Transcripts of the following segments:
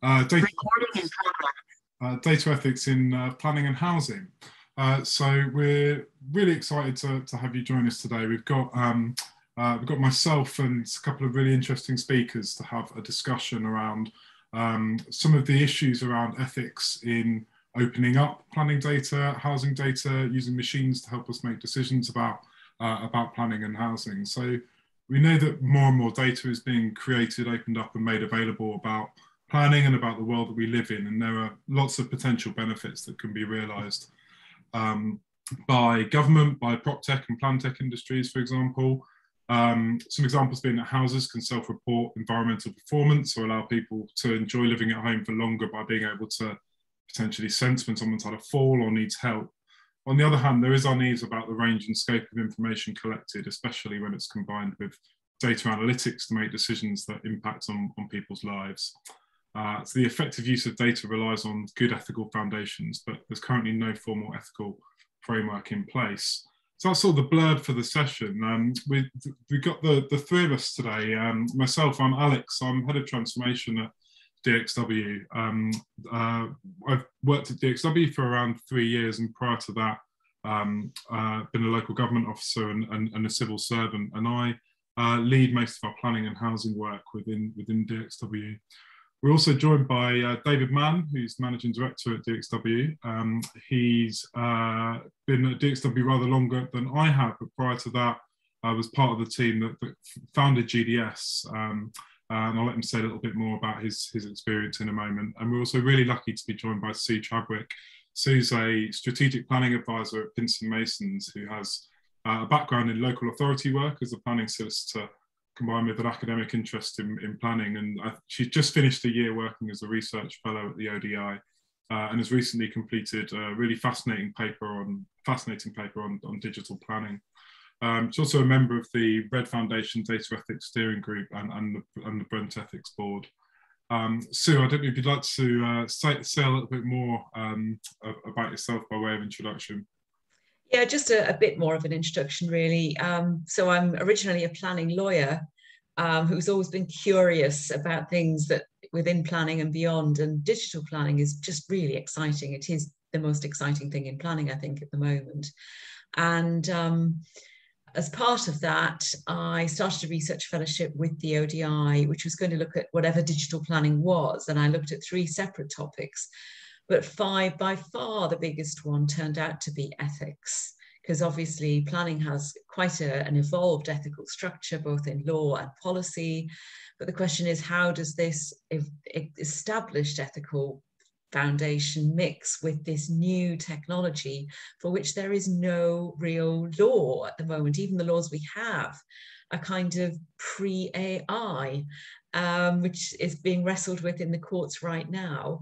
Data, data ethics in planning and housing. So we're really excited to have you join us today. We've got myself and a couple of really interesting speakers to have a discussion around some of the issues around ethics in opening up planning data, housing data, using machines to help us make decisions about planning and housing. So we know that more and more data is being created, opened up and made available about planning and about the world that we live in. And there are lots of potential benefits that can be realised by government, by prop tech and plan tech industries, for example. Some examples being that houses can self-report environmental performance or allow people to enjoy living at home for longer by being able to potentially sense when someone's had a fall or needs help. On the other hand, there is unease about the range and scope of information collected, especially when it's combined with data analytics to make decisions that impact on people's lives. So the effective use of data relies on good ethical foundations, but there's currently no formal ethical framework in place. So that's all the blurb for the session. We've got the three of us today. Myself, I'm Alex, I'm Head of Transformation at DXW. I've worked at DXW for around 3 years, and prior to that, been a local government officer and a civil servant, and I lead most of our planning and housing work within DXW. We're also joined by David Mann, who's Managing Director at DXW. He's been at DXW rather longer than I have, but prior to that, I was part of the team that founded GDS. And I'll let him say a little bit more about his experience in a moment. And we're also really lucky to be joined by Sue Chadwick. Sue's a strategic planning advisor at Pinson Masons, who has a background in local authority work as a planning solicitor, combined with an academic interest in planning. And she's just finished a year working as a research fellow at the ODI and has recently completed a really fascinating paper on digital planning. She's also a member of the Red Foundation Data Ethics Steering Group and the Brent Ethics Board. Sue, I don't know if you'd like to say a little bit more about yourself by way of introduction. Yeah, just a bit more of an introduction, really. So I'm originally a planning lawyer who's always been curious about things that within planning and beyond, and digital planning is just really exciting. It is the most exciting thing in planning, I think, at the moment. And as part of that, I started a research fellowship with the ODI, which was going to look at whatever digital planning was. And I looked at 3 separate topics, but by far the biggest one turned out to be ethics, because obviously planning has quite an evolved ethical structure, both in law and policy. But the question is, how does this established ethical foundation mix with this new technology for which there is no real law at the moment? Even the laws we have are kind of pre-AI, which is being wrestled with in the courts right now.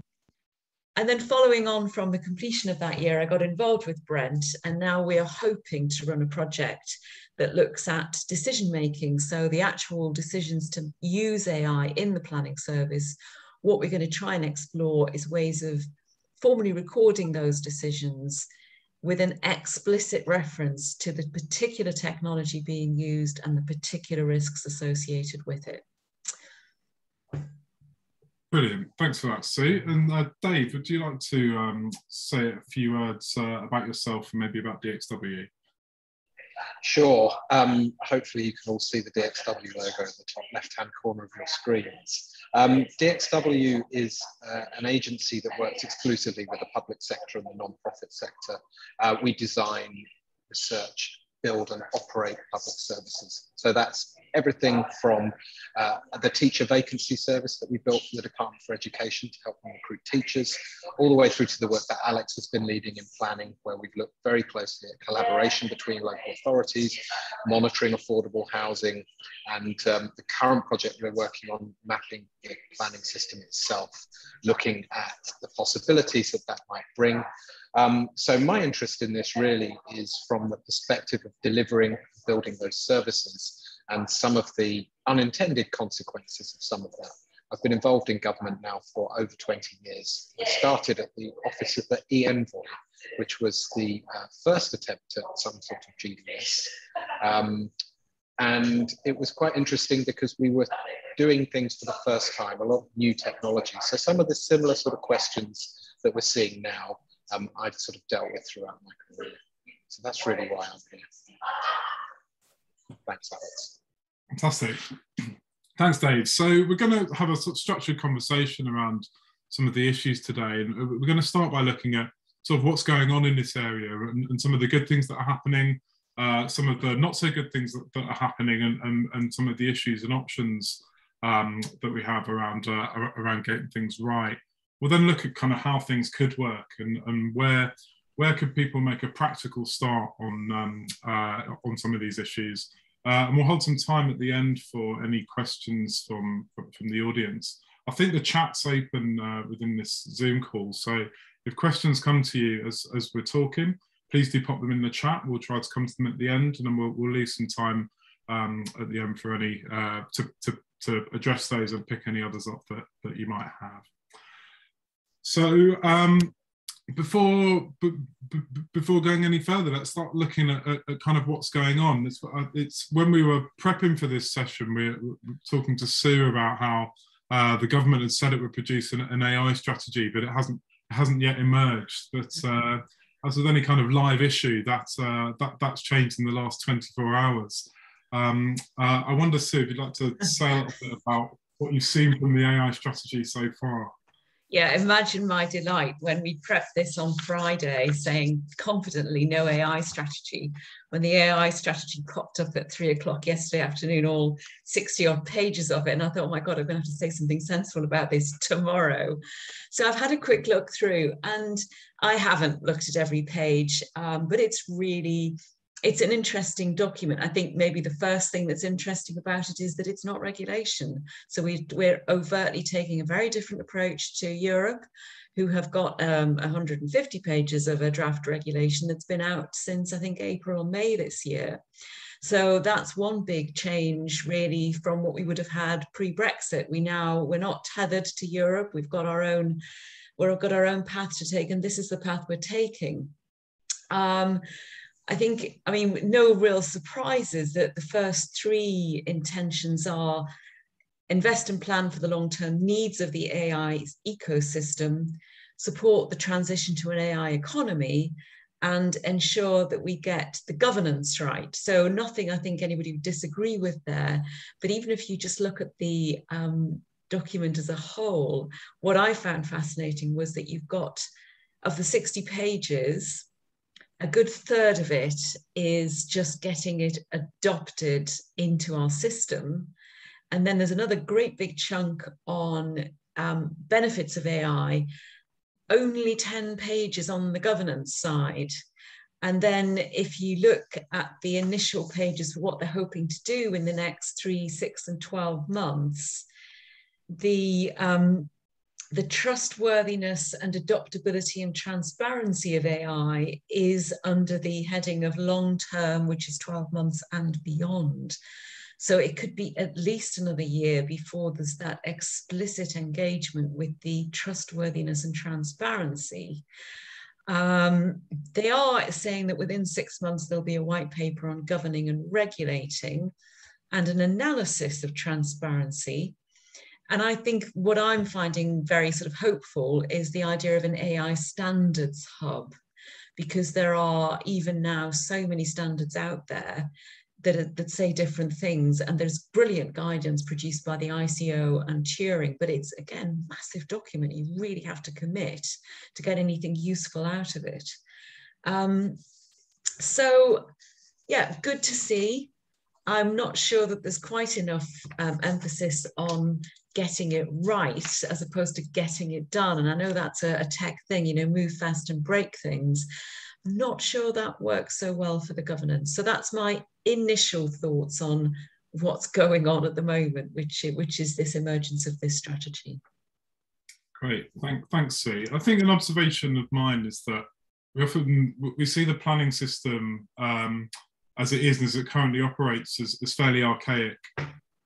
And then following on from the completion of that year, I got involved with Brent, and now we are hoping to run a project that looks at decision making. So the actual decisions to use AI in the planning service. What we're going to try and explore is ways of formally recording those decisions with an explicit reference to the particular technology being used and the particular risks associated with it. Brilliant, thanks for that, Sue. And Dave, would you like to say a few words about yourself and maybe about DXW? Sure. Hopefully you can all see the DXW logo in the top left-hand corner of your screens. DXW is an agency that works exclusively with the public sector and the non-profit sector. We design, research, build and operate public services. So that's everything from the teacher vacancy service that we built for the Department for Education to help them recruit teachers, all the way through to the work that Alex has been leading in planning, where we've looked very closely at collaboration between local authorities, monitoring affordable housing, and the current project we're working on, mapping the planning system itself, looking at the possibilities that might bring. So my interest in this really is from the perspective of delivering, building those services and some of the unintended consequences of some of that. I've been involved in government now for over 20 years. I started at the office of the e-envoy, which was the first attempt at some sort of GDS. And it was quite interesting because we were doing things for the first time, a lot of new technology. So some of the similar sort of questions that we're seeing now, I've sort of dealt with throughout my career. So that's really why I'm here. Thanks, Alex. Fantastic. Thanks, Dave. So we're going to have a sort of structured conversation around some of the issues today. And we're going to start by looking at sort of what's going on in this area and some of the good things that are happening, some of the not so good things that are happening, and some of the issues and options that we have around getting things right. We'll then look at kind of how things could work and where could people make a practical start on some of these issues. And we'll hold some time at the end for any questions from the audience. I think the chat's open within this Zoom call, so if questions come to you as we're talking, please do pop them in the chat. We'll try to come to them at the end, and then we'll leave some time at the end for any to address those and pick any others up that you might have. So before going any further, let's start looking at kind of what's going on. It's when we were prepping for this session, we were talking to Sue about how the government had said it would produce an AI strategy, but it hasn't yet emerged. But as with any kind of live issue, that's changed in the last 24 hours. I wonder, Sue, if you'd like to say a little bit about what you've seen from the AI strategy so far. Yeah, imagine my delight when we prepped this on Friday saying confidently no AI strategy, when the AI strategy popped up at 3 o'clock yesterday afternoon, all 60 odd pages of it. And I thought, oh my God, I'm going to have to say something sensible about this tomorrow. So I've had a quick look through, and I haven't looked at every page, but it's an interesting document. I think maybe the first thing that's interesting about it is that it's not regulation. So we're overtly taking a very different approach to Europe, who have got 150 pages of a draft regulation that's been out since, I think, April or May this year. So that's one big change, really, from what we would have had pre-Brexit. We're not tethered to Europe. We've got our own path to take, and this is the path we're taking. I mean, no real surprises that the first three intentions are invest and plan for the long-term needs of the AI ecosystem, support the transition to an AI economy, and ensure that we get the governance right. So nothing I think anybody would disagree with there. But even if you just look at the document as a whole, what I found fascinating was that you've got, of the 60 pages, a good third of it is just getting it adopted into our system. And then there's another great big chunk on benefits of AI, only 10 pages on the governance side. And then if you look at the initial pages for what they're hoping to do in the next 3, 6, and 12 months, the trustworthiness and adoptability and transparency of AI is under the heading of long-term, which is 12 months and beyond. So it could be at least another year before there's that explicit engagement with the trustworthiness and transparency. They are saying that within 6 months, there'll be a white paper on governing and regulating and an analysis of transparency. And I think what I'm finding very sort of hopeful is the idea of an AI standards hub, because there are even now so many standards out there that say different things. And there's brilliant guidance produced by the ICO and Turing, but it's, again, massive document. You really have to commit to get anything useful out of it. So, yeah, good to see. I'm not sure that there's quite enough emphasis on getting it right as opposed to getting it done. And I know that's a tech thing, you know, move fast and break things. I'm not sure that works so well for the governance. So that's my initial thoughts on what's going on at the moment, which is this emergence of this strategy. Great, thanks, Sue. I think an observation of mine is that we see the planning system as it is and as it currently operates as fairly archaic,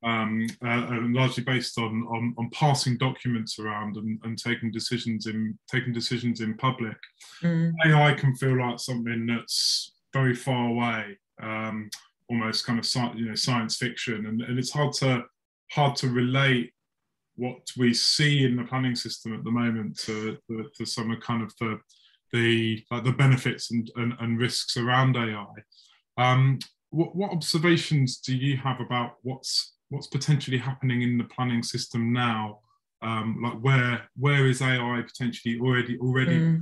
and largely based on passing documents around and taking decisions in public. AI can feel like something that's very far away. almost kind of science fiction, and it's hard to relate what we see in the planning system at the moment to some of kind of the benefits and risks around AI. What observations do you have about what's potentially happening in the planning system now? Like where is AI potentially already?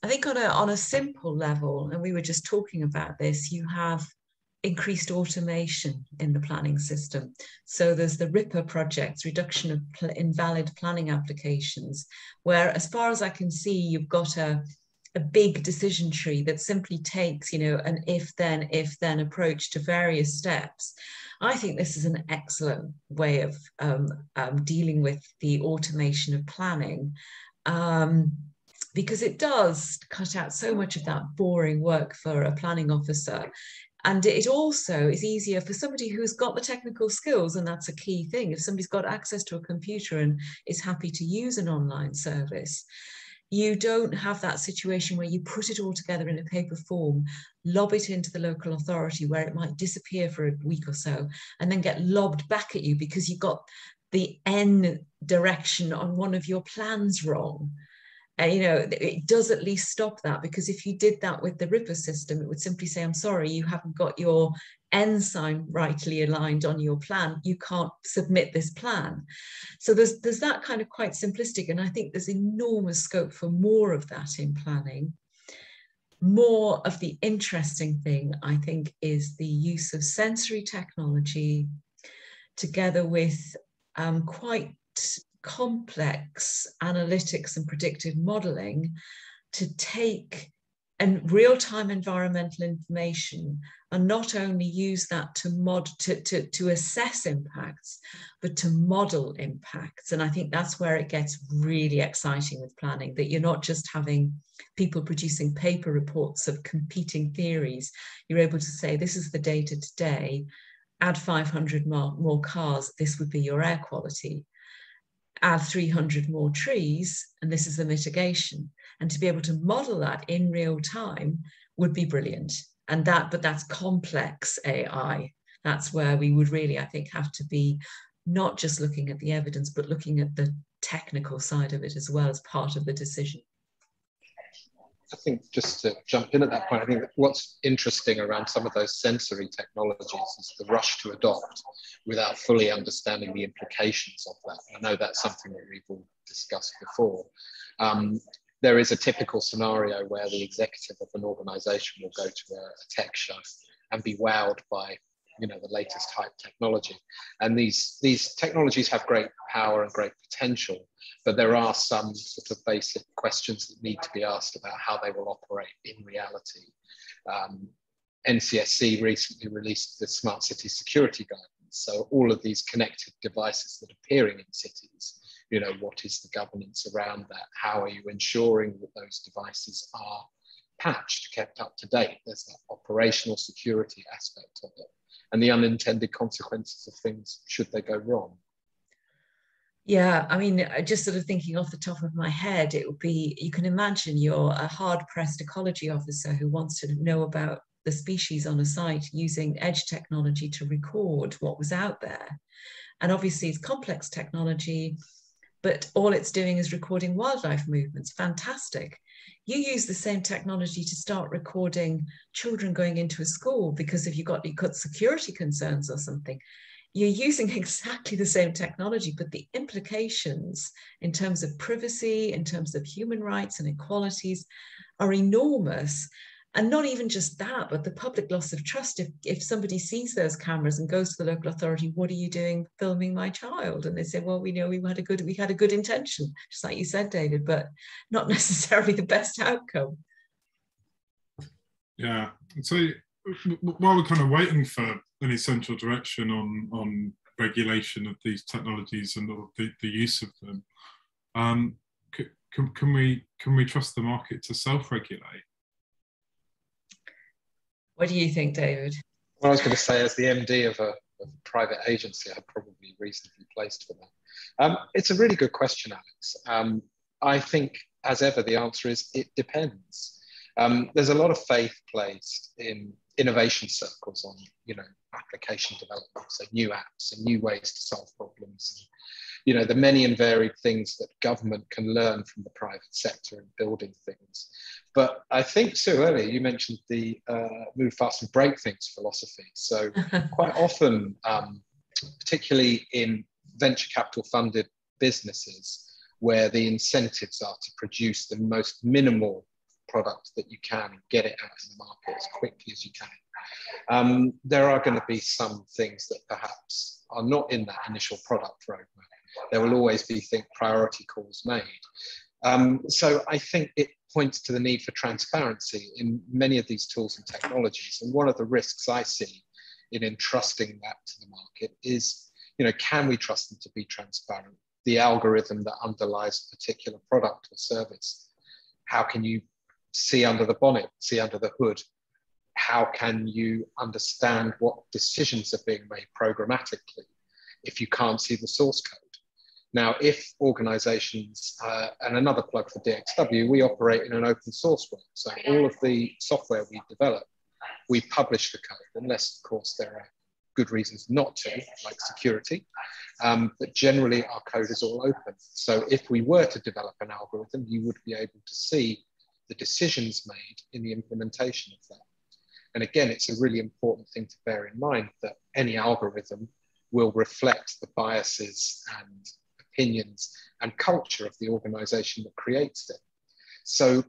I think on a simple level, and we were just talking about this, you have increased automation in the planning system. So there's the RIPA projects, reduction of invalid planning applications, where, as far as I can see, you've got a big decision tree that simply takes, an if-then approach to various steps. I think this is an excellent way of dealing with the automation of planning, because it does cut out so much of that boring work for a planning officer. And it also is easier for somebody who's got the technical skills, and that's a key thing. If somebody's got access to a computer and is happy to use an online service, you don't have that situation where you put it all together in a paper form, lob it into the local authority where it might disappear for a week or so, and then get lobbed back at you because you got the N direction on one of your plans wrong. It does at least stop that, because if you did that with the RIPA system, it would simply say, I'm sorry, you haven't got your N sign rightly aligned on your plan. You can't submit this plan. So there's that kind of quite simplistic, and I think there's enormous scope for more of that in planning. More of the interesting thing, I think, is the use of sensory technology together with quite complex analytics and predictive modeling to take real-time environmental information and not only use that to assess impacts, but to model impacts. And I think that's where it gets really exciting with planning, that you're not just having people producing paper reports of competing theories. You're able to say, this is the data today, add 500 more cars, this would be your air quality. Add 300 more trees, and this is the mitigation. And to be able to model that in real time would be brilliant. But that's complex AI. That's where we would really, I think, have to be not just looking at the evidence, but looking at the technical side of it as well as part of the decision. I think, just to jump in at that point, I think that what's interesting around some of those sensory technologies is the rush to adopt without fully understanding the implications of that. I know that's something that we've all discussed before. There is a typical scenario where the executive of an organization will go to a tech show and be wowed by the latest hype technology. And these technologies have great power and great potential, but there are some sort of basic questions that need to be asked about how they will operate in reality. NCSC recently released the Smart City Security Guidance. So all of these connected devices that are appearing in cities, what is the governance around that? How are you ensuring that those devices are patched, kept up to date? There's that operational security aspect of it, and the unintended consequences of things should they go wrong. Yeah, I mean, just sort of thinking off the top of my head, it would be, you can imagine you're a hard-pressed ecology officer who wants to know about the species on a site using edge technology to record what was out there. And obviously it's complex technology, but all it's doing is recording wildlife movements. Fantastic. You use the same technology to start recording children going into a school because if you've got security concerns or something, you're using exactly the same technology, but the implications in terms of privacy, in terms of human rights and equalities are enormous. And not even just that, but the public loss of trust. If somebody sees those cameras and goes to the local authority, what are you doing filming my child? And they say, well, we know we had a good intention, just like you said, David, but not necessarily the best outcome. Yeah. So while we're kind of waiting for any central direction on regulation of these technologies and the use of them, can we trust the market to self-regulate? What do you think, David? Well, I was going to say, as the MD of a private agency, I'm probably reasonably placed for that. It's a really good question, Alex. I think, as ever, the answer is it depends. There's a lot of faith placed in innovation circles on, application development, so new apps and new ways to solve problems. And, the many and varied things that government can learn from the private sector in building things. But I think, Sue, earlier you mentioned the move fast and break things philosophy. So quite often, particularly in venture capital funded businesses, where the incentives are to produce the most minimal product that you can and get it out in the market as quickly as you can. There are going to be some things that perhaps are not in that initial product roadmap. There will always be priority calls made. So I think it points to the need for transparency in many of these tools and technologies. And one of the risks I see in entrusting that to the market is, can we trust them to be transparent? The algorithm that underlies a particular product or service. How can you see under the bonnet, see under the hood? How can you understand what decisions are being made programmatically if you can't see the source code? Now, if organizations, and another plug for DXW, we operate in an open source world. So all of the software we develop, we publish the code, unless, of course, there are good reasons not to, like security. But generally, our code is all open. So if we were to develop an algorithm, you would be able to see the decisions made in the implementation of that. And again, it's a really important thing to bear in mind that any algorithm will reflect the biases and opinions and culture of the organization that creates it. So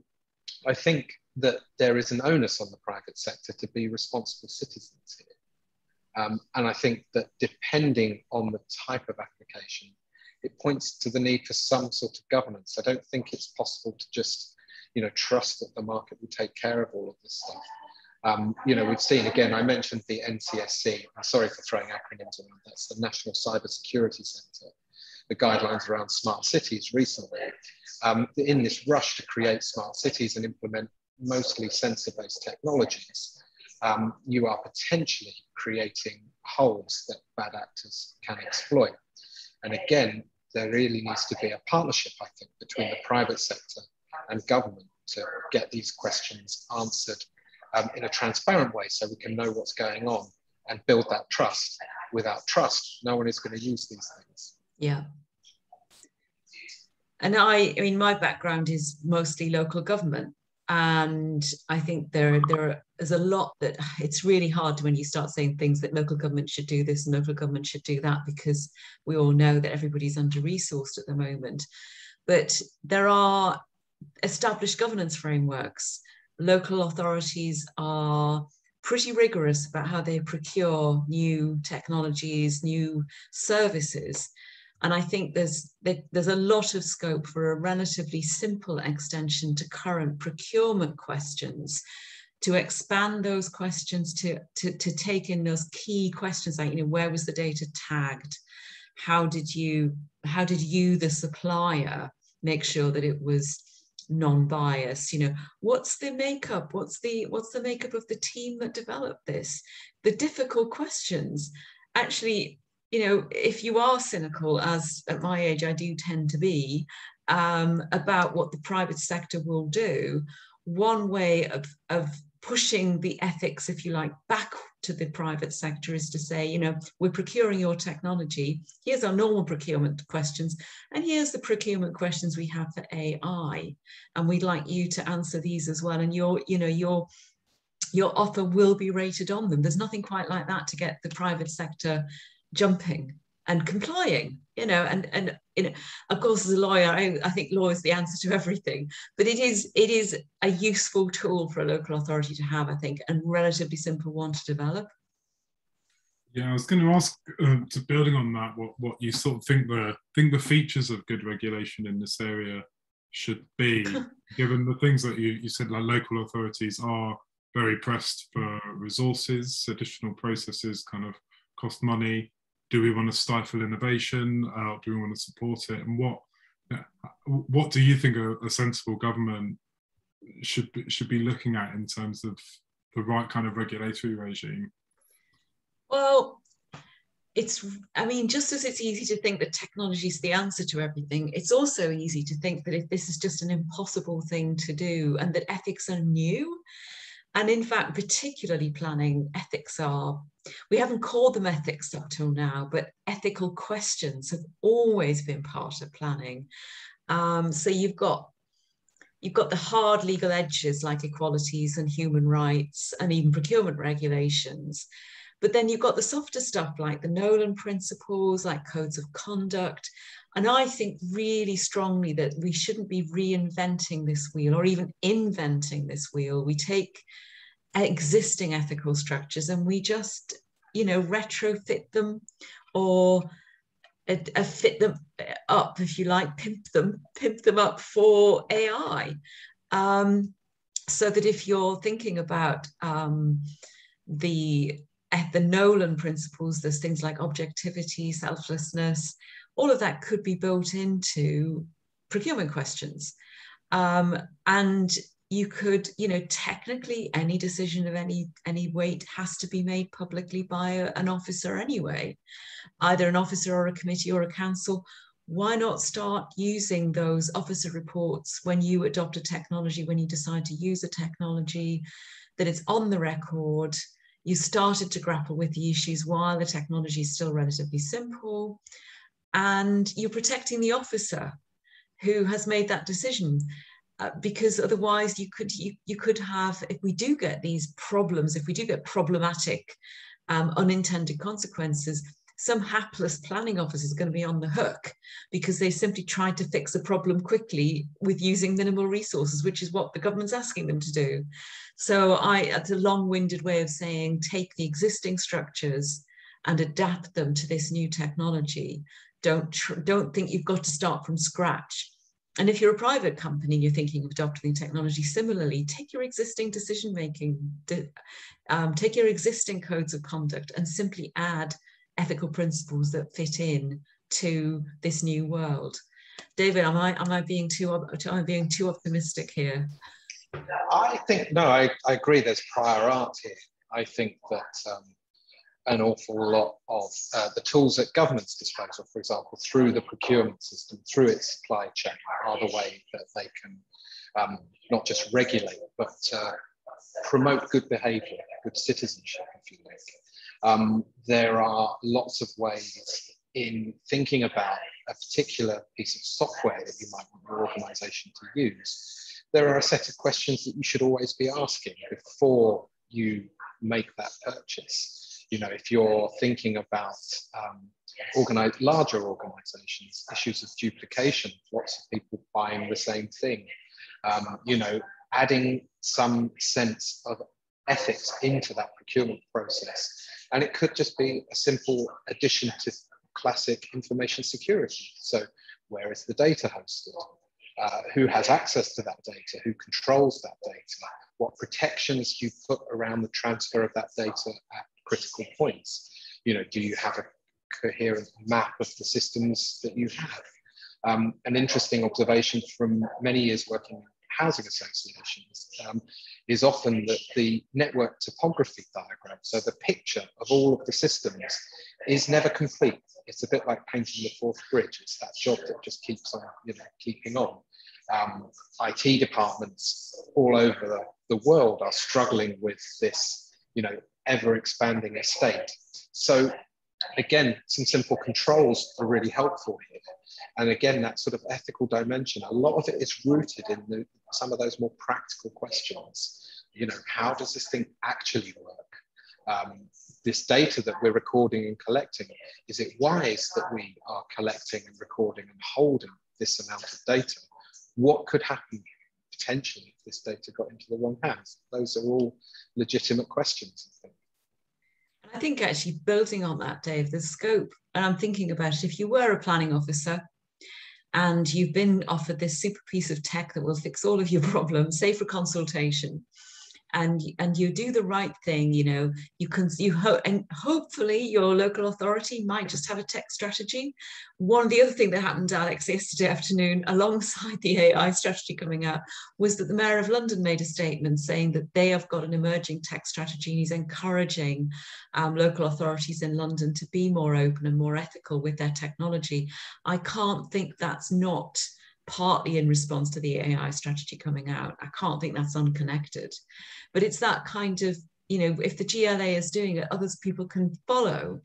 I think that there is an onus on the private sector to be responsible citizens here. And I think that depending on the type of application, it points to the need for some sort of governance. I don't think it's possible to just, trust that the market will take care of all of this stuff. We've seen, again, I mentioned the NCSC. I'm sorry for throwing acronyms around. That's the National Cybersecurity Centre. The guidelines around smart cities recently. In this rush to create smart cities and implement mostly sensor-based technologies, you are potentially creating holes that bad actors can exploit. And again, there really needs to be a partnership, I think, between the private sector and government to get these questions answered in a transparent way so we can know what's going on and build that trust. Without trust, no one is going to use these things. Yeah. And I mean, my background is mostly local government. And I think there is a lot that it's really hard when you start saying things that local government should do this and local government should do that, because we all know that everybody's under-resourced at the moment. But there are established governance frameworks. Local authorities are pretty rigorous about how they procure new technologies, new services. And I think there's a lot of scope for a relatively simple extension to current procurement questions, to expand those questions to take in those key questions like, where was the data tagged? How did you, the supplier, make sure that it was non-biased? What's the makeup? What's the makeup of the team that developed this? The difficult questions. Actually, if you are cynical, as at my age I do tend to be, about what the private sector will do, one way of pushing the ethics, if you like, back to the private sector is to say, we're procuring your technology. Here's our normal procurement questions, and here's the procurement questions we have for AI, and we'd like you to answer these as well. And your offer will be rated on them. There's nothing quite like that to get the private sector jumping and complying, and of course, as a lawyer, I think law is the answer to everything, but it is a useful tool for a local authority to have, I think, and relatively simple one to develop. Yeah, I was going to ask, to building on that, what you sort of think the features of good regulation in this area should be, given the things that you said, like local authorities are very pressed for resources, additional processes kind of cost money. Do we want to stifle innovation? Do we want to support it? And what do you think a sensible government should be looking at in terms of the right kind of regulatory regime? Well, just as it's easy to think that technology is the answer to everything, it's also easy to think that if this is just an impossible thing to do and that ethics are new. And in fact, particularly planning, ethics are, we haven't called them ethics up till now, but ethical questions have always been part of planning. So you've got the hard legal edges like equalities and human rights and even procurement regulations. But then you've got the softer stuff like the Nolan principles, like codes of conduct. And I think really strongly that we shouldn't be reinventing this wheel or even inventing this wheel. We take existing ethical structures and we just, retrofit them or fit them up, if you like, pimp them up for AI. So that if you're thinking about the Nolan principles, there's things like objectivity, selflessness, all of that could be built into procurement questions. And you could, technically any decision of any weight has to be made publicly by an officer anyway, either an officer or a committee or a council. Why not start using those officer reports when you adopt a technology, when you decide to use a technology, that it's on the record, you started to grapple with the issues while the technology is still relatively simple, and you're protecting the officer who has made that decision. Because otherwise you could have, if we do get these problems, if we do get problematic unintended consequences, some hapless planning officer is going to be on the hook because they simply tried to fix a problem quickly with using minimal resources, which is what the government's asking them to do. So it's a long-winded way of saying, take the existing structures and adapt them to this new technology. Don't think you've got to start from scratch. And if you're a private company, you're thinking of adopting technology, similarly, take your existing decision-making, take your existing codes of conduct and simply add ethical principles that fit in to this new world. David, am I being too optimistic here? I think, no, I agree there's prior art here. I think that an awful lot of the tools at government's disposal, for example, through the procurement system, through its supply chain, are the way that they can not just regulate, but promote good behaviour, good citizenship, if you like. There are lots of ways in thinking about a particular piece of software that you might want your organisation to use. There are a set of questions that you should always be asking before you make that purchase. If you're thinking about larger organizations, issues of duplication, lots of people buying the same thing, adding some sense of ethics into that procurement process. And it could just be a simple addition to classic information security. So where is the data hosted? Who has access to that data? Who controls that data? What protections do you put around the transfer of that data at critical points? Do you have a coherent map of the systems that you have? An interesting observation from many years working in housing associations is often that the network topography diagram, so the picture of all of the systems, is never complete. It's a bit like painting the fourth bridge. It's that job that just keeps on, keeping on. IT departments all over the world are struggling with this, ever expanding estate. So again, some simple controls are really helpful here. And again, that sort of ethical dimension, a lot of it is rooted in some of those more practical questions. How does this thing actually work? This data that we're recording and collecting, is it wise that we are collecting and recording and holding this amount of data? What could happen potentially if this data got into the wrong hands? Those are all legitimate questions, I think. I think actually building on that, Dave, the scope, and I'm thinking about it, if you were a planning officer and you've been offered this super piece of tech that will fix all of your problems, say for consultation, and you do the right thing, and hopefully your local authority might just have a tech strategy. One of the other thing that happened, Alex, yesterday afternoon, alongside the AI strategy coming out, was that the Mayor of London made a statement saying that they have got an emerging tech strategy, and he's encouraging local authorities in London to be more open and more ethical with their technology. I can't think that's not partly in response to the AI strategy coming out. I can't think that's unconnected, but it's that kind of, you know, if the GLA is doing it, others people can follow.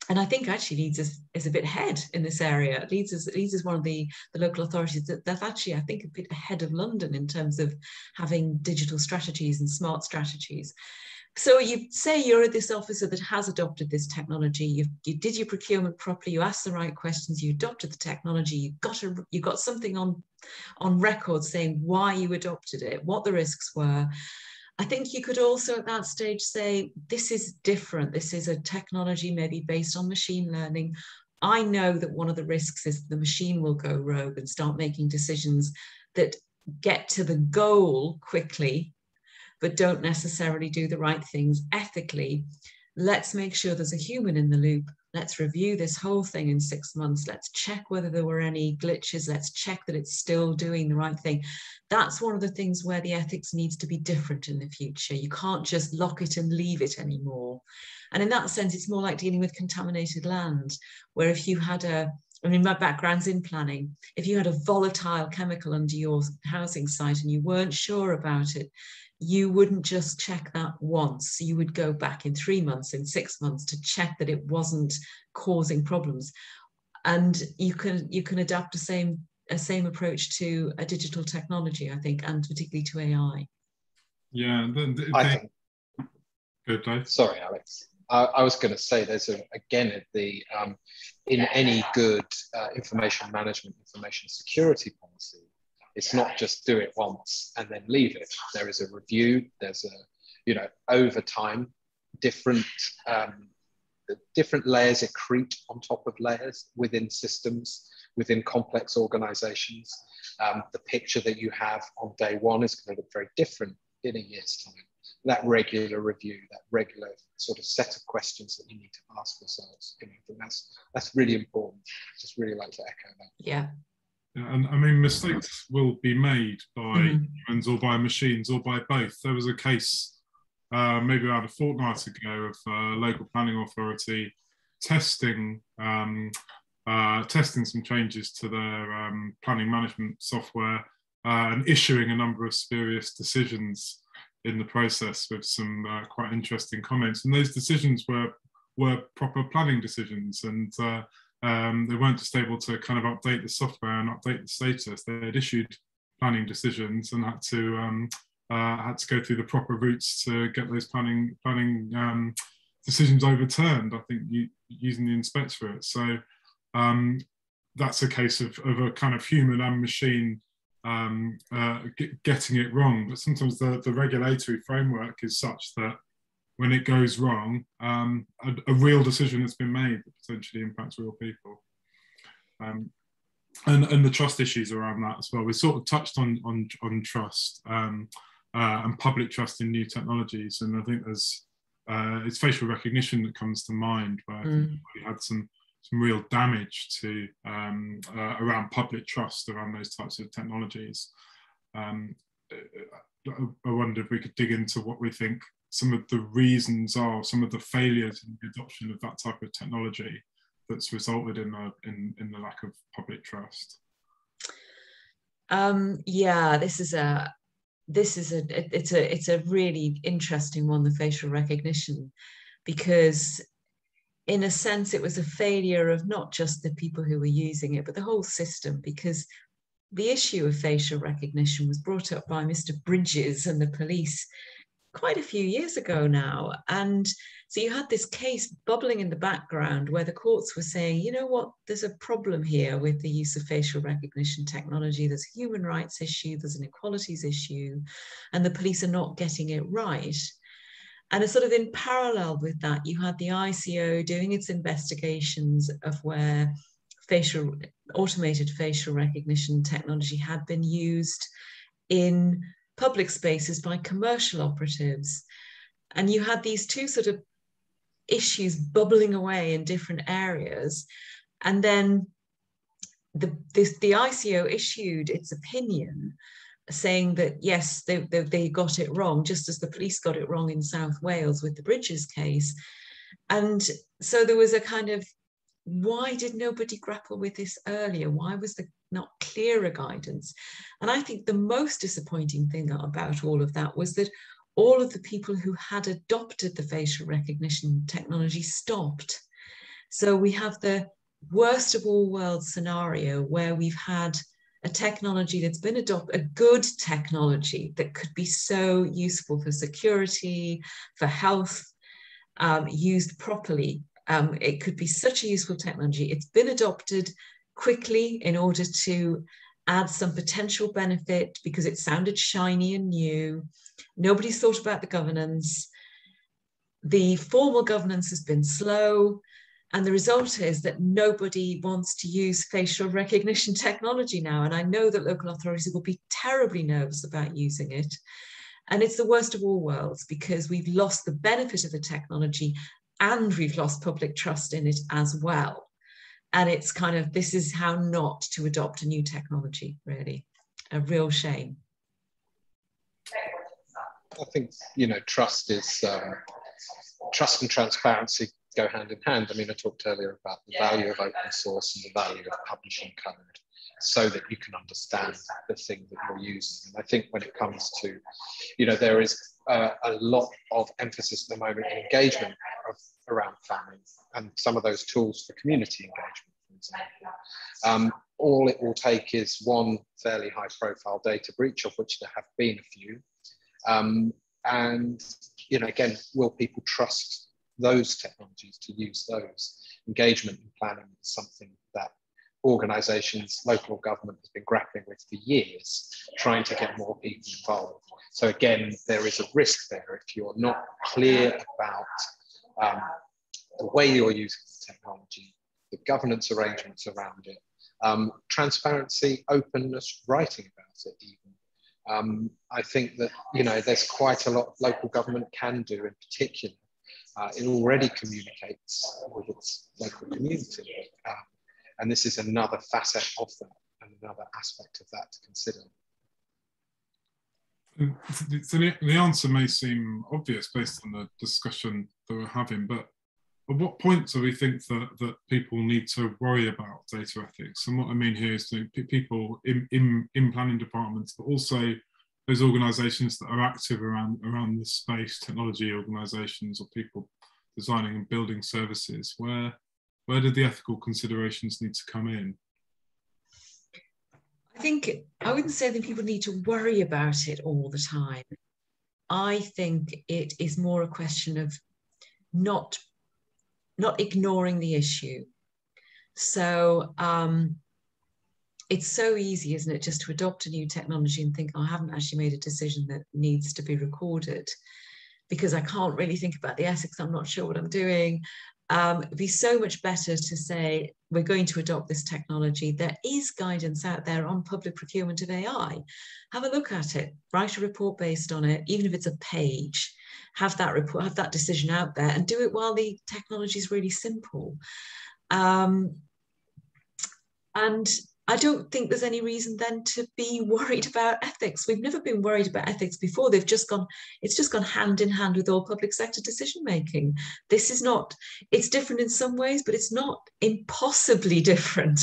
And I think actually Leeds is a bit ahead in this area. Leeds is one of the local authorities that's actually, I think, a bit ahead of London in terms of having digital strategies and smart strategies. So you say you're this officer that has adopted this technology. You did your procurement properly. You asked the right questions. You adopted the technology. You got something on record saying why you adopted it, what the risks were. I think you could also at that stage say, this is different. This is a technology maybe based on machine learning. I know that one of the risks is the machine will go rogue and start making decisions that get to the goal quickly, but don't necessarily do the right things ethically. Let's make sure there's a human in the loop. Let's review this whole thing in 6 months. Let's check whether there were any glitches. Let's check that it's still doing the right thing. That's one of the things where the ethics needs to be different in the future. You can't just lock it and leave it anymore. And in that sense, it's more like dealing with contaminated land, where if you had I mean, my background's in planning. If you had a volatile chemical under your housing site and you weren't sure about it, you wouldn't just check that once. You would go back in 3 months, in 6 months to check that it wasn't causing problems. And you can adapt the same approach to a digital technology, I think, and particularly to AI. Yeah, I think. Good, Dave. Sorry, Alex. I was going to say there's again in any good information management, information security policy, it's not just do it once and then leave it. There is a review. There's over time, different layers accrete on top of layers within systems, within complex organizations. The picture that you have on day one is going to look very different in a year's time. That regular review, that regular sort of set of questions that you need to ask yourselves. I think that's really important. I just really like to echo that. Yeah. And I mean, mistakes will be made by humans or by machines or by both. There was a case maybe about a fortnight ago of a local planning authority testing some changes to their planning management software and issuing a number of spurious decisions in the process with some quite interesting comments. And those decisions were proper planning decisions, and they weren't just able to kind of update the software and update the status. They had issued planning decisions and had to go through the proper routes to get those planning decisions overturned, I think, using the inspectorate. So that's a case of a kind of human and machine getting it wrong. But sometimes the regulatory framework is such that when it goes wrong, a real decision has been made that potentially impacts real people. And the trust issues around that as well. We sort of touched on trust and public trust in new technologies. And I think it's facial recognition that comes to mind, where I think we had some real damage to around public trust around those types of technologies. I wonder if we could dig into what we think some of the reasons are, some of the failures in the adoption of that type of technology that's resulted in the lack of public trust. Yeah, it's a really interesting one, the facial recognition, because in a sense it was a failure of not just the people who were using it, but the whole system, because the issue of facial recognition was brought up by Mr. Bridges and the police quite a few years ago now. And so you had this case bubbling in the background where the courts were saying, you know what, there's a problem here with the use of facial recognition technology. There's a human rights issue, there's an equalities issue, and the police are not getting it right. And sort of in parallel with that, you had the ICO doing its investigations of where automated facial recognition technology had been used in public spaces by commercial operatives. And you had these two sort of issues bubbling away in different areas. And then the ICO issued its opinion saying that, yes, they got it wrong, just as the police got it wrong in South Wales with the Bridges case. And so there was a kind of, why did nobody grapple with this earlier? Why was the not clearer guidance. And I think the most disappointing thing about all of that was that all of the people who had adopted the facial recognition technology stopped. So we have the worst of all worlds scenario where we've had a technology that's been adopted, a good technology that could be so useful for security, for health, used properly. It could be such a useful technology. It's been adopted quickly in order to add some potential benefit because it sounded shiny and new. Nobody's thought about the governance. The formal governance has been slow. And the result is that nobody wants to use facial recognition technology now. And I know that local authorities will be terribly nervous about using it. And it's the worst of all worlds because we've lost the benefit of the technology and we've lost public trust in it as well. And it's kind of, this is how not to adopt a new technology, really. A real shame. I think, you know, trust and transparency go hand in hand. I mean, I talked earlier about the value of open source and the value of publishing code so that you can understand the thing that you're using. And I think when it comes to, you know, there is a lot of emphasis at the moment in engagement around planning and some of those tools for community engagement, for example. All it will take is one fairly high profile data breach, of which there have been a few. And, you know, again, will people trust those technologies to use those? Engagement and planning is something that organisations, local government has been grappling with for years, trying to get more people involved. So again, there is a risk there if you're not clear about the way you're using the technology, the governance arrangements around it, transparency, openness, writing about it even. I think that, you know, there's quite a lot local government can do in particular. It already communicates with its local community. And this is another facet of that and another aspect of that to consider. So the answer may seem obvious based on the discussion that we're having, but at what point do we think that people need to worry about data ethics? And what I mean here is people in planning departments, but also those organisations that are active around the space, technology organisations or people designing and building services. Where do the ethical considerations need to come in? I wouldn't say that people need to worry about it all the time. I think it is more a question of not ignoring the issue. So it's so easy, isn't it, just to adopt a new technology and think, oh, I haven't actually made a decision that needs to be recorded because I can't really think about the ethics. I'm not sure what I'm doing. It'd be so much better to say, we're going to adopt this technology. There is guidance out there on public procurement of AI. Have a look at it, write a report based on it, even if it's a page, have that report, have that decision out there and do it while the technology is really simple. And I don't think there's any reason then to be worried about ethics. We've never been worried about ethics before. It's just gone hand in hand with all public sector decision making. This is not, it's different in some ways, but it's not impossibly different.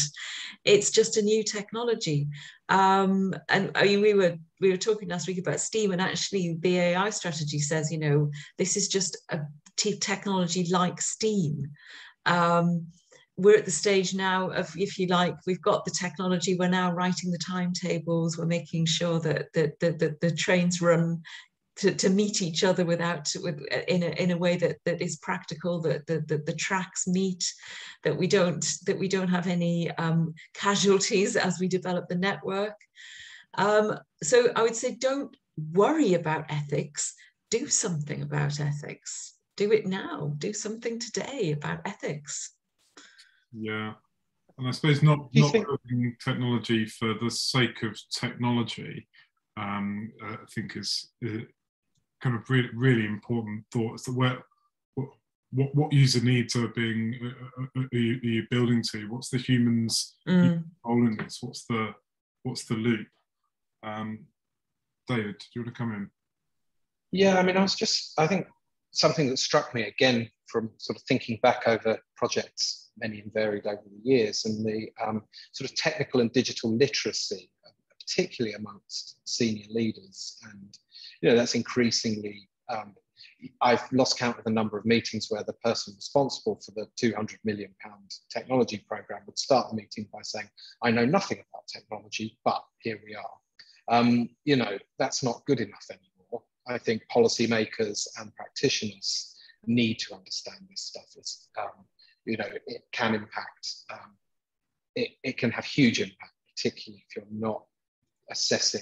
It's just a new technology. And I mean, we were talking last week about STEAM, and actually the AI strategy says, you know, this is just a technology like STEAM. We're at the stage now of, if you like, we've got the technology, we're now writing the timetables, we're making sure that the trains run to meet each other in a way that is practical, that the tracks meet, that we don't have any casualties as we develop the network. So I would say, don't worry about ethics, do something about ethics. Do it now, do something today about ethics. Yeah, and I suppose not building technology for the sake of technology, I think is kind of really, really important thoughts. That what user needs are you building to? What's the humans' role in this? What's the loop? David, do you want to come in? Yeah, I mean, I think something that struck me again from sort of thinking back over projects, many and varied over the years, and the sort of technical and digital literacy, particularly amongst senior leaders. And, you know, that's increasingly, I've lost count of the number of meetings where the person responsible for the £200 million technology program would start the meeting by saying, I know nothing about technology, but here we are. You know, that's not good enough anymore. I think policymakers and practitioners need to understand this stuff. It's, you know, it can impact, it can have huge impact, particularly if you're not assessing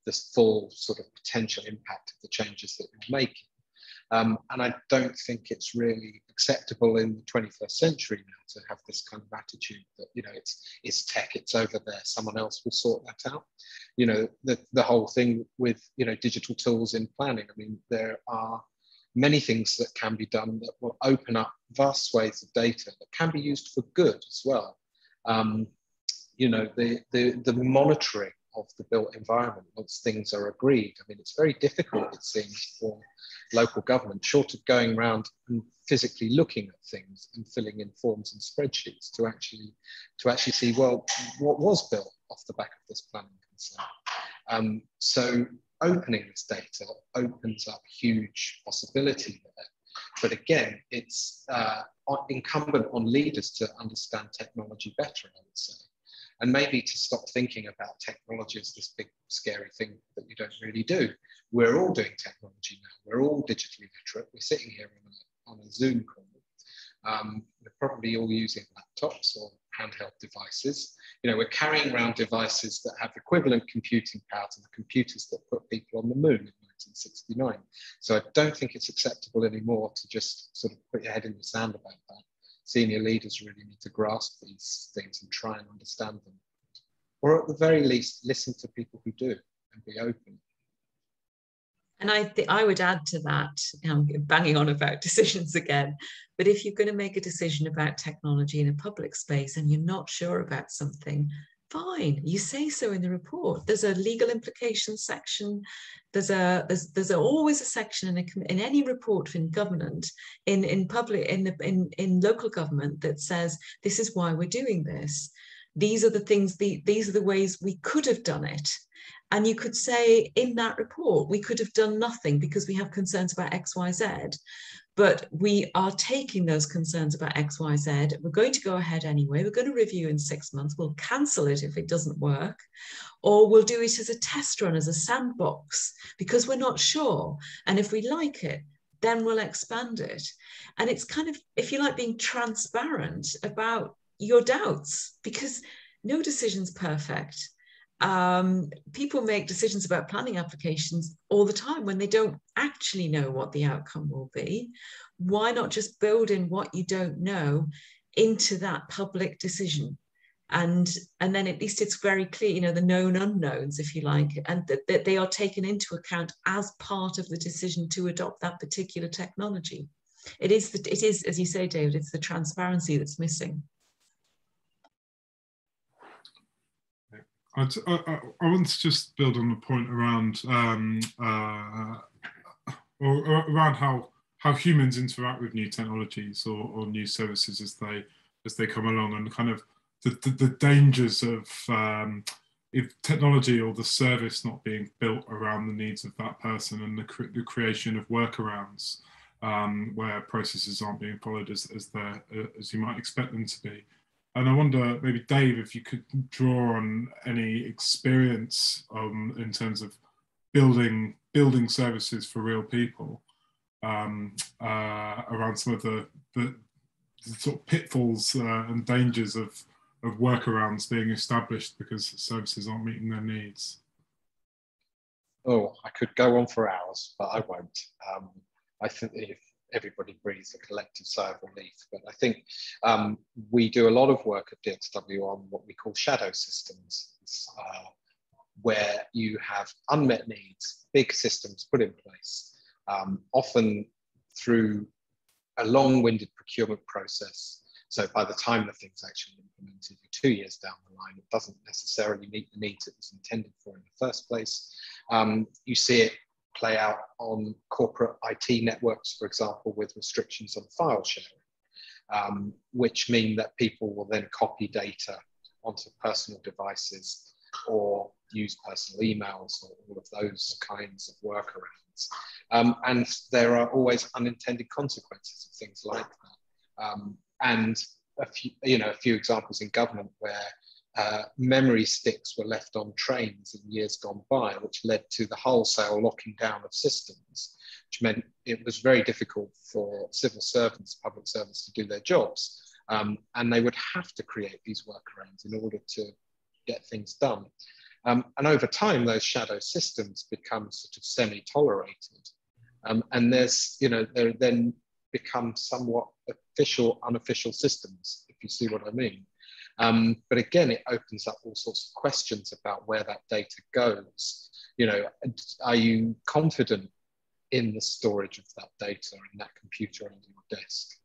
the full sort of potential impact of the changes that you're making. And I don't think it's really acceptable in the 21st century now to have this kind of attitude that, you know, it's tech, it's over there, someone else will sort that out. You know, the whole thing with, you know, digital tools in planning. I mean, there are many things that can be done that will open up vast swathes of data that can be used for good as well. You know, the monitoring of the built environment once things are agreed. I mean, it's very difficult, it seems, for local government, short of going around and physically looking at things and filling in forms and spreadsheets to actually see, well, what was built off the back of this planning concern. So opening this data opens up huge possibility there. But again, it's incumbent on leaders to understand technology better, I would say. And maybe to stop thinking about technology as this big, scary thing that you don't really do. We're all doing technology now. We're all digitally literate. We're sitting here on a Zoom call. We're probably all using laptops or handheld devices. You know, we're carrying around devices that have equivalent computing power to the computers that put people on the moon in 1969. So I don't think it's acceptable anymore to just sort of put your head in the sand about that. Senior leaders really need to grasp these things and try and understand them. Or at the very least, listen to people who do and be open. And I would add to that, I'm banging on about decisions again, but if you're going to make a decision about technology in a public space and you're not sure about something, fine, you say so in the report. There's a legal implications section. There's always a section in any report in government, in local government, that says this is why we're doing this. These are the things. These are the ways we could have done it. And you could say in that report, we could have done nothing because we have concerns about X, Y, Z. But we are taking those concerns about X, Y, Z. We're going to go ahead anyway. We're going to review in 6 months. We'll cancel it if it doesn't work, or we'll do it as a test run, as a sandbox, because we're not sure. And if we like it, then we'll expand it. And it's kind of, if you like, being transparent about your doubts, because no decision's perfect. People make decisions about planning applications all the time when they don't actually know what the outcome will be. Why not just build in what you don't know into that public decision? And then at least it's very clear, you know, the known unknowns, if you like, and that they are taken into account as part of the decision to adopt that particular technology. It is, as you say, David, it's the transparency that's missing. I want to just build on the point around around how humans interact with new technologies or new services as they come along, and kind of the dangers of if technology or the service not being built around the needs of that person, and the creation of workarounds where processes aren't being followed as you might expect them to be. And I wonder, maybe Dave, if you could draw on any experience in terms of building services for real people around some of the sort of pitfalls and dangers of workarounds being established because services aren't meeting their needs. Oh, I could go on for hours, but I won't. I think if everybody breathes a collective sigh of relief. But I think we do a lot of work at DXW on what we call shadow systems, where you have unmet needs, big systems put in place, often through a long-winded procurement process. So by the time the thing's actually implemented, you're 2 years down the line, it doesn't necessarily meet the needs it was intended for in the first place. You see it play out on corporate IT networks, for example, with restrictions on file sharing, which mean that people will then copy data onto personal devices or use personal emails or all of those kinds of workarounds. And there are always unintended consequences of things like that. And a few examples in government where memory sticks were left on trains in years gone by, which led to the wholesale locking down of systems, which meant it was very difficult for civil servants, public servants to do their jobs. And they would have to create these workarounds in order to get things done. And over time, those shadow systems become sort of semi-tolerated. And there then become somewhat official, unofficial systems, if you see what I mean. But again, it opens up all sorts of questions about where that data goes. Are you confident in the storage of that data in that computer under your desk?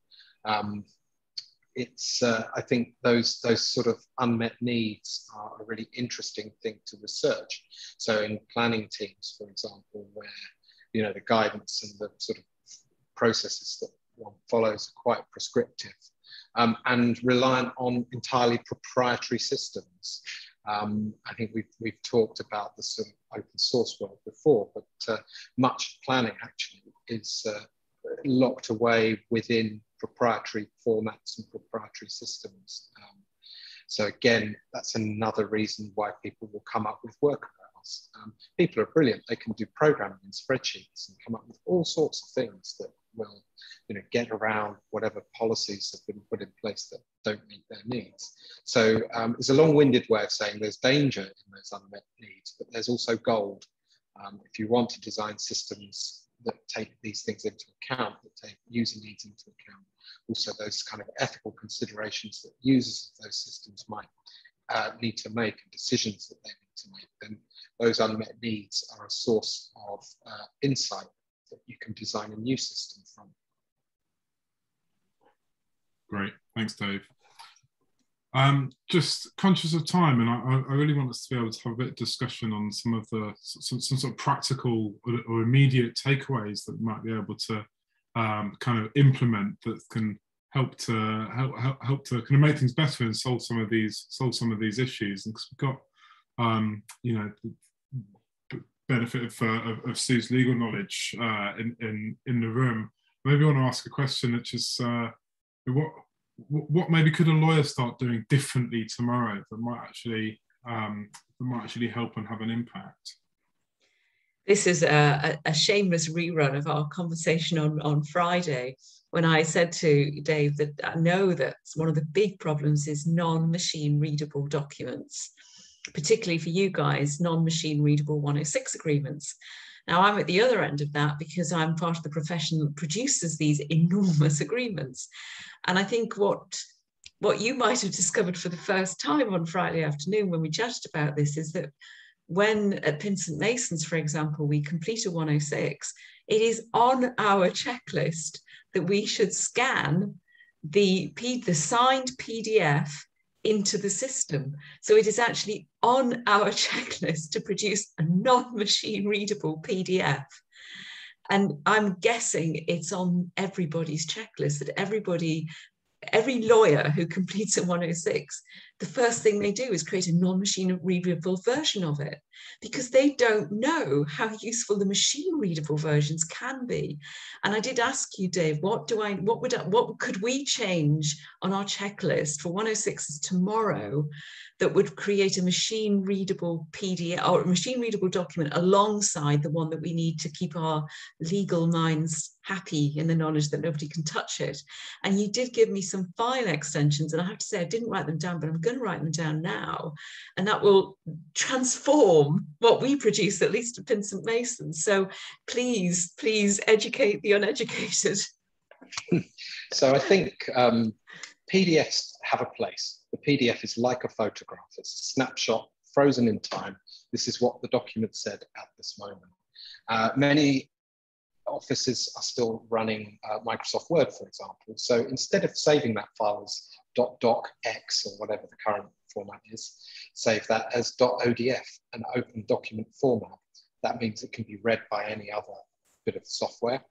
I think those sort of unmet needs are a really interesting thing to research. So in planning teams, for example, where the guidance and the sort of processes that one follows are quite prescriptive and reliant on entirely proprietary systems. I think we've talked about the sort of open source world before, but much planning actually is locked away within proprietary formats and proprietary systems. So again, that's another reason why people will come up with workarounds. People are brilliant. They can do programming in spreadsheets and come up with all sorts of things that will get around whatever policies have been put in place that don't meet their needs. So it's a long-winded way of saying there's danger in those unmet needs, but there's also gold. If you want to design systems that take these things into account, that take user needs into account, also those kind of ethical considerations that users of those systems might need to make and decisions that they need to make, then those unmet needs are a source of insight that you can design a new system from. Great, thanks, Dave. Just conscious of time, and I really want us to be able to have a bit of discussion on some of the some sort of practical or immediate takeaways that we might be able to kind of implement that can help to kind of make things better and solve some of these issues. And because we've got the benefit of Sue's legal knowledge in the room, maybe I want to ask a question, which is what maybe could a lawyer start doing differently tomorrow that might actually help and have an impact? This is a shameless rerun of our conversation on Friday, when I said to Dave that I know that one of the big problems is non-machine readable documents, particularly for you guys, non-machine readable 106 agreements. Now, I'm at the other end of that because I'm part of the profession that produces these enormous agreements. And I think what you might have discovered for the first time on Friday afternoon when we chatted about this is that when at St Mason's, for example, we complete a 106, it is on our checklist that we should scan the signed PDF into the system. So it is actually on our checklist to produce a non-machine readable PDF. And I'm guessing it's on everybody's checklist, that every lawyer who completes a 106, the first thing they do is create a non-machine readable version of it, because they don't know how useful the machine readable versions can be. And I did ask you, Dave, what could we change on our checklist for 106s tomorrow that would create a machine readable PDF or a machine readable document alongside the one that we need to keep our legal minds happy in the knowledge that nobody can touch it? And you did give me some file extensions, and I have to say I didn't write them down, but I'm going to write them down now, and that will transform what we produce, at least at St Mason's. So please educate the uneducated. So I think PDFs have a place. The PDF is like a photograph. It's a snapshot, frozen in time. This is what the document said at this moment. Many offices are still running Microsoft Word, for example. So instead of saving that file as .docx or whatever the current format is, save that as .odf, an open document format. That means it can be read by any other bit of software.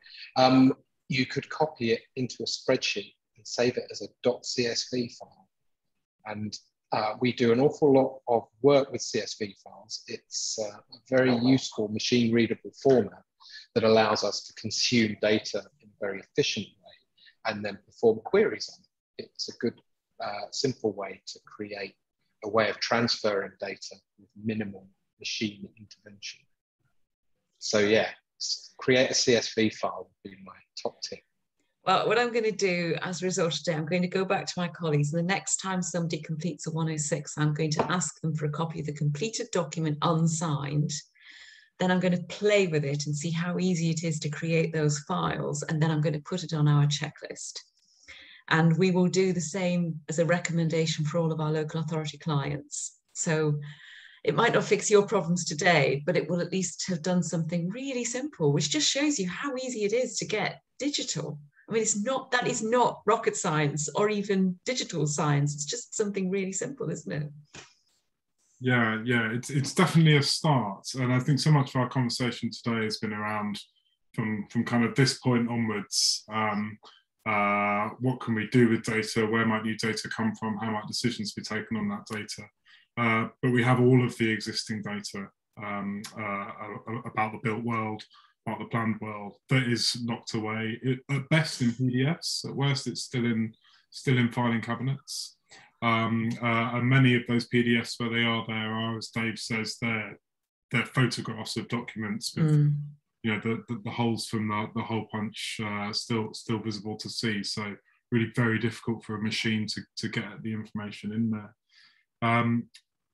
You could copy it into a spreadsheet and save it as a .csv file. And we do an awful lot of work with CSV files. It's a very useful machine readable format that allows us to consume data in a very efficient way and then perform queries on it. It's a good, simple way to create a way of transferring data with minimal machine intervention. So yeah, create a CSV file would be my top tip. Well, what I'm going to do as a result of today, I'm going to go back to my colleagues, and the next time somebody completes a 106, I'm going to ask them for a copy of the completed document unsigned. Then I'm going to play with it and see how easy it is to create those files, and then I'm going to put it on our checklist. And we will do the same as a recommendation for all of our local authority clients. So it might not fix your problems today, but it will at least have done something really simple, which just shows you how easy it is to get digital. I mean, that is not rocket science or even digital science. It's just something really simple, isn't it? Yeah, it's definitely a start. And I think so much of our conversation today has been around from kind of this point onwards. What can we do with data? Where might new data come from? How might decisions be taken on that data? But we have all of the existing data about the built world, about the planned world, that is locked away, at best in PDFs, at worst it's still in filing cabinets. And many of those PDFs where they are, as Dave says, they're photographs of documents with you know the holes from the hole punch still visible to see. So really very difficult for a machine to get the information in there.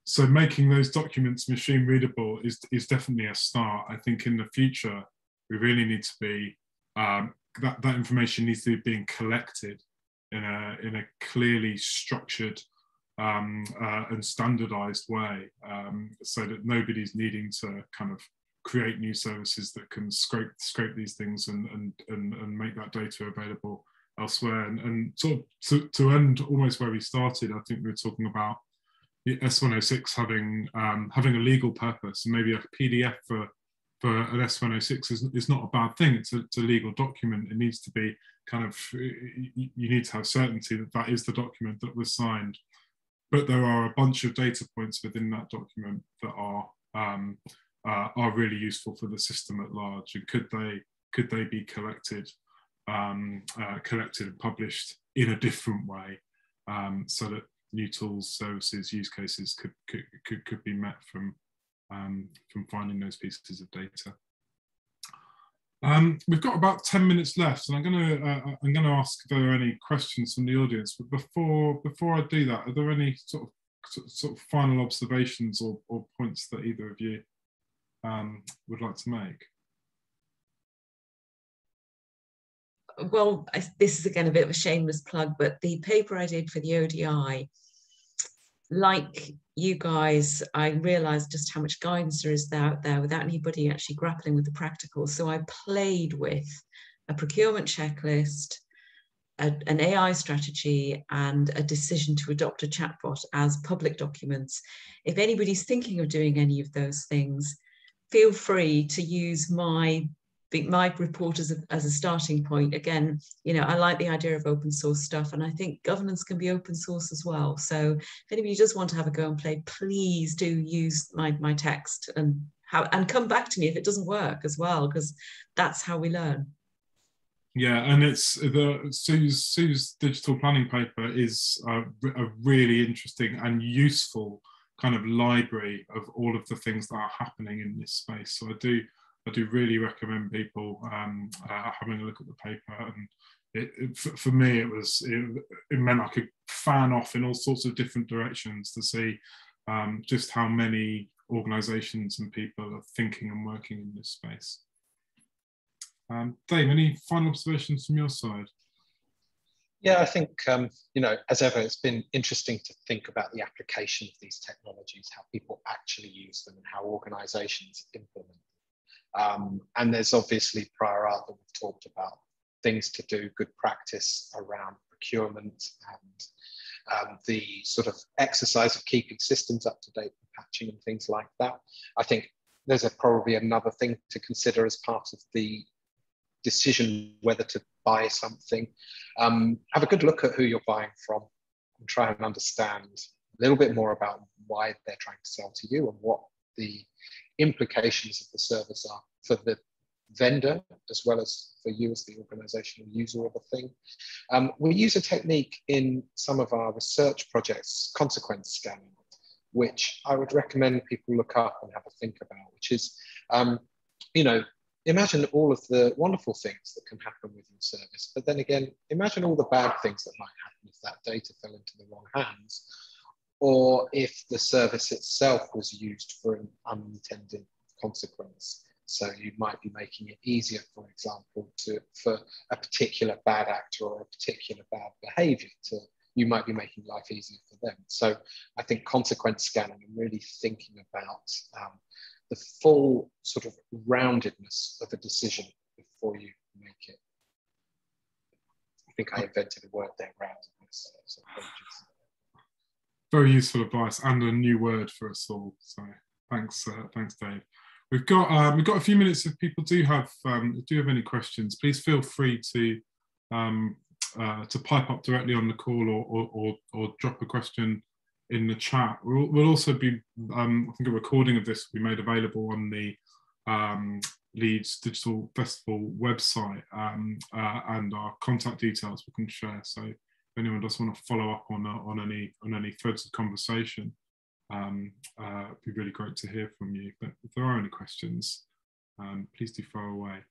So making those documents machine readable is definitely a start. I think in the future we really need to be that information needs to be being collected in a clearly structured and standardized way, so that nobody's needing to kind of create new services that can scrape these things and make that data available elsewhere. And sort of to end almost where we started, I think we were talking about the S106 having a legal purpose, and maybe a PDF for an S106 is not a bad thing. It's a legal document. It needs to be kind of, you need to have certainty that is the document that was signed. But there are a bunch of data points within that document that are really useful for the system at large. And could they be collected and published in a different way, so that new tools, services, use cases could be met from finding those pieces of data. We've got about 10 minutes left, and I'm going to ask if there are any questions from the audience. But before I do that, are there any sort of final observations or points that either of you would like to make? Well, this is again a bit of a shameless plug, but the paper I did for the ODI, like you guys, I realized just how much guidance there is out there without anybody actually grappling with the practical. So I played with a procurement checklist, an AI strategy, and a decision to adopt a chatbot as public documents. If anybody's thinking of doing any of those things, feel free to use my report as a starting point. Again, you know, I like the idea of open source stuff, and I think governance can be open source as well. So if anybody does want to have a go and play, please do use my text and come back to me if it doesn't work as well, because that's how we learn. Yeah, and it's Sue's digital planning paper is a really interesting and useful kind of library of all of the things that are happening in this space. So I do really recommend people having a look at the paper. And for me, it meant I could fan off in all sorts of different directions to see just how many organisations and people are thinking and working in this space. Dave, any final observations from your side? Yeah, I think, you know, as ever, it's been interesting to think about the application of these technologies, how people actually use them and how organisations implement them. And there's obviously prior art that we've talked about, things to do, good practice around procurement and the sort of exercise of keeping systems up to date, patching and things like that. I think there's probably another thing to consider as part of the decision whether to buy something. Have a good look at who you're buying from and try and understand a little bit more about why they're trying to sell to you and what the implications of the service are for the vendor as well as for you as the organizational user of the thing. We use a technique in some of our research projects, consequence scanning, which I would recommend people look up and have a think about, which is, you know, imagine all of the wonderful things that can happen with your service, but then again, imagine all the bad things that might happen if that data fell into the wrong hands, or if the service itself was used for an unintended consequence. So you might be making it easier, for example, for a particular bad actor or a particular bad behavior you might be making life easier for them. So I think consequence scanning and really thinking about the full sort of roundedness of a decision before you make it. I think I invented a word there, roundedness. So apologies. Very useful advice and a new word for us all. So thanks, thanks, Dave. We've got a few minutes. If people do have any questions, please feel free to pipe up directly on the call or drop a question in the chat. We'll also be, I think a recording of this will be made available on the Leeds Digital Festival website, and our contact details we can share. So if anyone does want to follow up on any threads of conversation, it'd be really great to hear from you. But if there are any questions, please do fire away.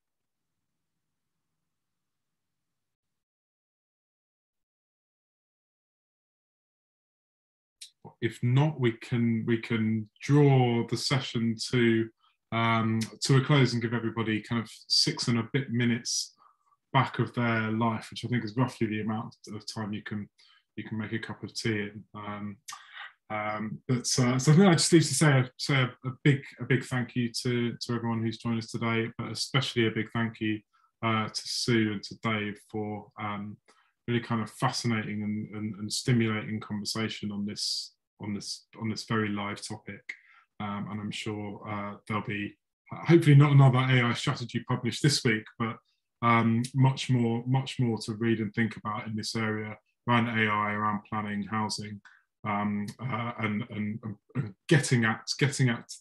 If not, we can draw the session to a close and give everybody kind of 6 and a bit minutes back of their life, which I think is roughly the amount of time you can make a cup of tea in. So I think I just need to say a big thank you to everyone who's joined us today, but especially a big thank you to Sue and to Dave for really kind of fascinating and stimulating conversation on this very live topic. And I'm sure there'll be hopefully not another AI strategy published this week, but much more to read and think about in this area around AI, around planning, housing. And getting at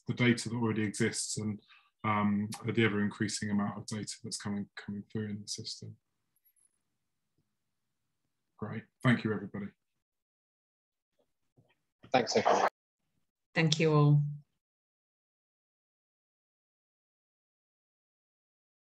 the data that already exists and the ever increasing amount of data that's coming through in the system. Great, thank you everybody. Thanks everyone. Thank you all.